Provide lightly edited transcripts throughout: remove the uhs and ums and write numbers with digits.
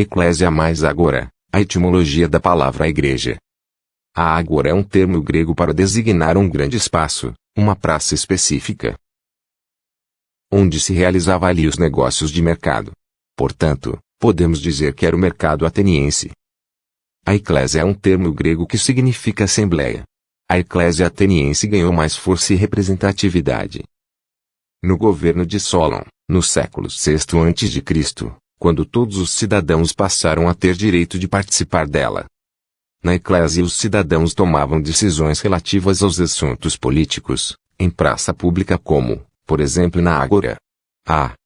eclésia mais agora, a etimologia da palavra igreja. A ágora é um termo grego para designar um grande espaço, uma praça específica, onde se realizava ali os negócios de mercado. Portanto, podemos dizer que era o mercado ateniense. A eclésia é um termo grego que significa assembleia. A eclésia ateniense ganhou mais força e representatividade no governo de Solon, no século VI a.C., quando todos os cidadãos passaram a ter direito de participar dela. Na eclésia os cidadãos tomavam decisões relativas aos assuntos políticos, em praça pública como, por exemplo, na ágora.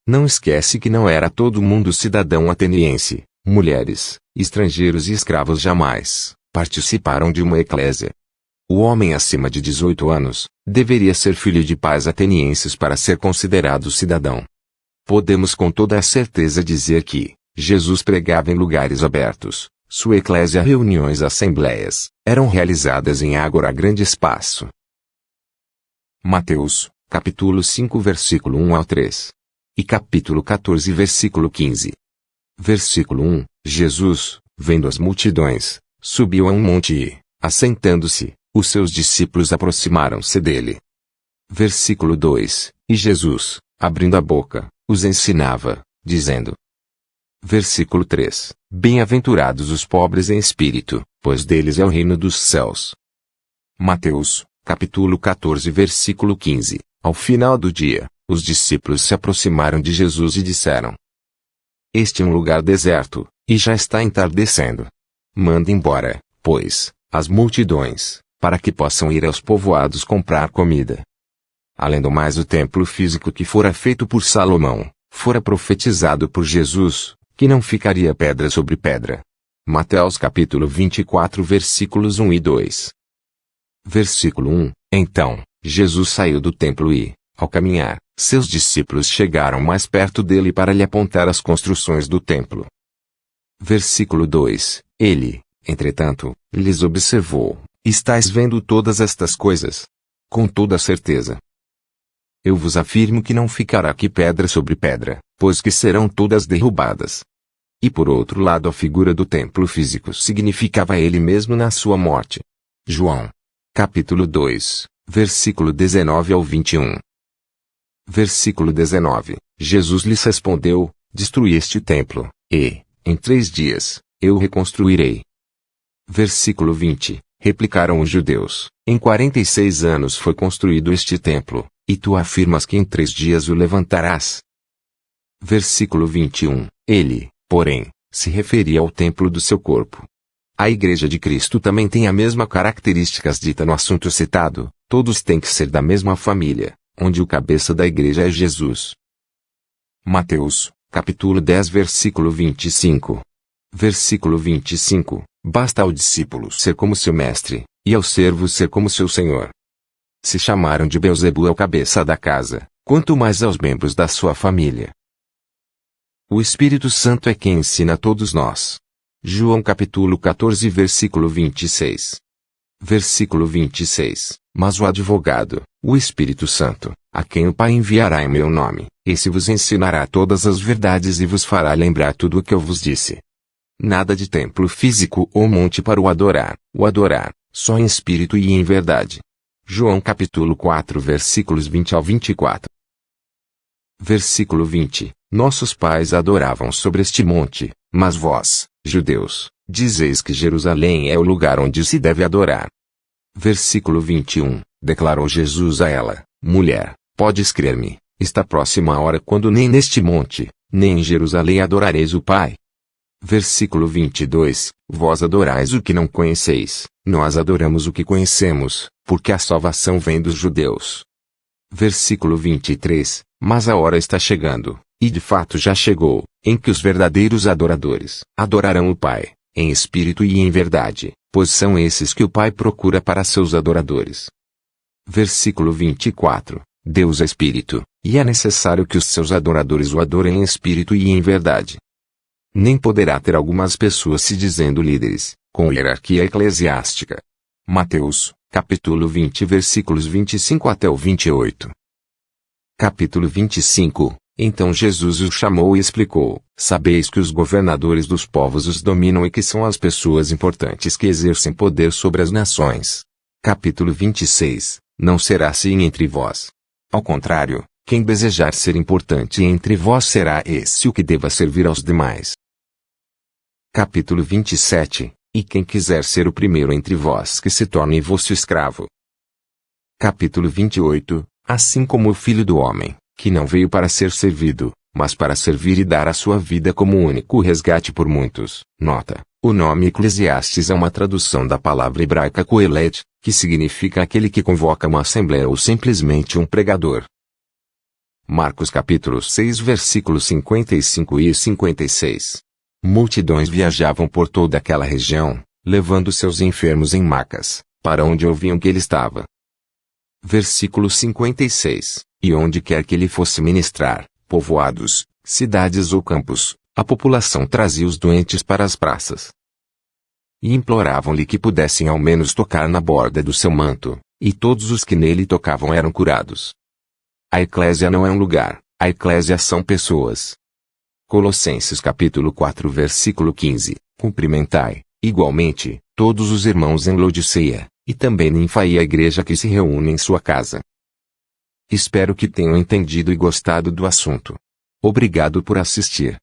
Não esquece que não era todo mundo cidadão ateniense. Mulheres, estrangeiros e escravos jamais participaram de uma eclésia. O homem acima de 18 anos deveria ser filho de pais atenienses para ser considerado cidadão. Podemos com toda a certeza dizer que Jesus pregava em lugares abertos. Sua eclésia, reuniões, assembleias, eram realizadas em ágora, grande espaço. Mateus, capítulo 5, versículo 1 ao 3. E capítulo 14, versículo 15. Versículo 1. Jesus, vendo as multidões, subiu a um monte e, assentando-se, os seus discípulos aproximaram-se dele. Versículo 2. E Jesus, abrindo a boca, os ensinava, dizendo. Versículo 3. Bem-aventurados os pobres em espírito, pois deles é o reino dos céus. Mateus, capítulo 14, versículo 15. Ao final do dia, os discípulos se aproximaram de Jesus e disseram: Este é um lugar deserto, e já está entardecendo. Manda embora, pois, as multidões, para que possam ir aos povoados comprar comida. Além do mais, o templo físico que fora feito por Salomão, fora profetizado por Jesus, que não ficaria pedra sobre pedra. Mateus capítulo 24, versículos 1 e 2. Versículo 1. Então, Jesus saiu do templo e, ao caminhar, seus discípulos chegaram mais perto dele para lhe apontar as construções do templo. Versículo 2. Ele, entretanto, lhes observou: Estais vendo todas estas coisas? Com toda certeza. Eu vos afirmo que não ficará aqui pedra sobre pedra, pois que serão todas derrubadas. E por outro lado, a figura do templo físico significava ele mesmo na sua morte. João, capítulo 2, versículo 19 ao 21. Versículo 19. Jesus lhes respondeu: Destruí este templo, e, em 3 dias, eu o reconstruirei. Versículo 20. Replicaram os judeus: Em 46 anos foi construído este templo, e tu afirmas que em 3 dias o levantarás. Versículo 21. Ele, porém, se referia ao templo do seu corpo. A Igreja de Cristo também tem a mesma características dita no assunto citado: todos têm que ser da mesma família, onde o cabeça da Igreja é Jesus. Mateus, capítulo 10, versículo 25. Versículo 25. Basta ao discípulo ser como seu mestre, e ao servo ser como seu senhor. Se chamaram de Beelzebu ao cabeça da casa, quanto mais aos membros da sua família. O Espírito Santo é quem ensina a todos nós. João capítulo 14, versículo 26. Versículo 26. Mas o advogado, o Espírito Santo, a quem o Pai enviará em meu nome, esse vos ensinará todas as verdades e vos fará lembrar tudo o que eu vos disse. Nada de templo físico ou monte para o adorar, só em espírito e em verdade. João capítulo 4, versículos 20 ao 24. Versículo 20. Nossos pais adoravam sobre este monte, mas vós, judeus, dizeis que Jerusalém é o lugar onde se deve adorar. Versículo 21. Declarou Jesus a ela: Mulher, podes crer-me, está próxima a hora quando nem neste monte, nem em Jerusalém adorareis o Pai. Versículo 22. Vós adorais o que não conheceis, nós adoramos o que conhecemos, porque a salvação vem dos judeus. Versículo 23. Mas a hora está chegando, e de fato já chegou, em que os verdadeiros adoradores adorarão o Pai, em espírito e em verdade, pois são esses que o Pai procura para seus adoradores. Versículo 24. Deus é espírito, e é necessário que os seus adoradores o adorem em espírito e em verdade. Nem poderá ter algumas pessoas se dizendo líderes, com hierarquia eclesiástica. Mateus, capítulo 20, versículos 25 até o 28. Capítulo 25. Então Jesus os chamou e explicou: sabeis que os governadores dos povos os dominam e que são as pessoas importantes que exercem poder sobre as nações. Capítulo 26. Não será assim entre vós. Ao contrário, quem desejar ser importante entre vós será esse o que deva servir aos demais. Capítulo 27. E quem quiser ser o primeiro entre vós que se torne vosso escravo. Capítulo 28. Assim como o Filho do Homem, que não veio para ser servido, mas para servir e dar a sua vida como único resgate por muitos. Nota: o nome Eclesiastes é uma tradução da palavra hebraica Coeled, que significa aquele que convoca uma assembleia ou simplesmente um pregador. Marcos capítulo 6 versículos 55 e 56. Multidões viajavam por toda aquela região, levando seus enfermos em macas, para onde ouviam que ele estava. Versículo 56. E onde quer que ele fosse ministrar, povoados, cidades ou campos, a população trazia os doentes para as praças. E imploravam-lhe que pudessem ao menos tocar na borda do seu manto, e todos os que nele tocavam eram curados. A eclésia não é um lugar, a eclésia são pessoas. Colossenses capítulo 4 versículo 15. Cumprimentai, igualmente, todos os irmãos em Laodiceia, e também Ninfa e a igreja que se reúne em sua casa. Espero que tenham entendido e gostado do assunto. Obrigado por assistir.